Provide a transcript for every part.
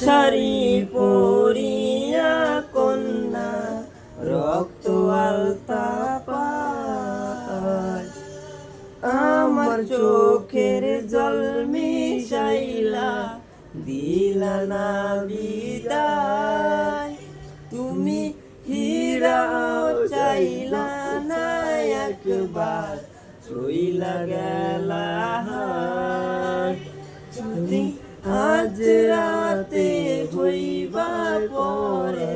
শাড়ি পরিয়া কন্যা রক্ত আলতা পায়, আমার চোখের জল মিশাইলা দিলা না বিদায়। তুমি হীরাও চাইলা না একবার, চইলা গেলা হায়। তুমি আজ রাতে হইবা পরে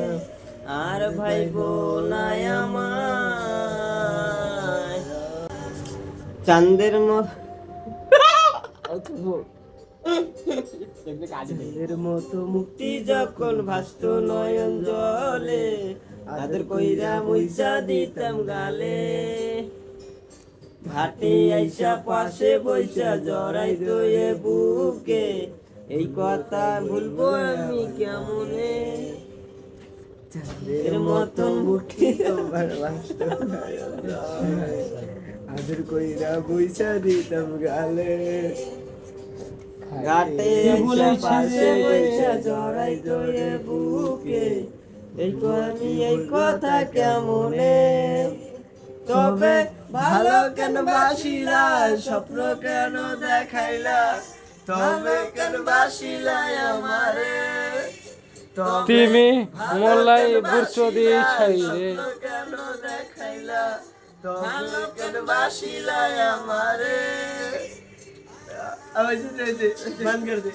আর ভাইবো না আমায়। চাঁদের মতো মুক্তি যখন ভাসত নয়ন জলে, আদর কইরা মুইসা দিতাম গালে। ঘাটে আইসা পাশে বইসা জড়াই দয়ে বুকে, এই কথা ভুলবো আমি কেমনে। চাঁদের মতন মুক্তি তোমার ভাসত আদর কইরা বইসা দিতাম গালে। ঘাটে আইসা পাশে বইসা জড়াই দয়ে বুকে, এই কথা কেমনে। তবে ভালো কেন বাসিলা, স্বপ্ন কেন দেখাইলা, তবে কেন বাসিলা আমারে। তুমি মোল্লাই বুরচদি ছাইরে কেন দেখাইলা, তবে কেন বাসিলা আমারে। আওয়াজ দে, মান কর দে।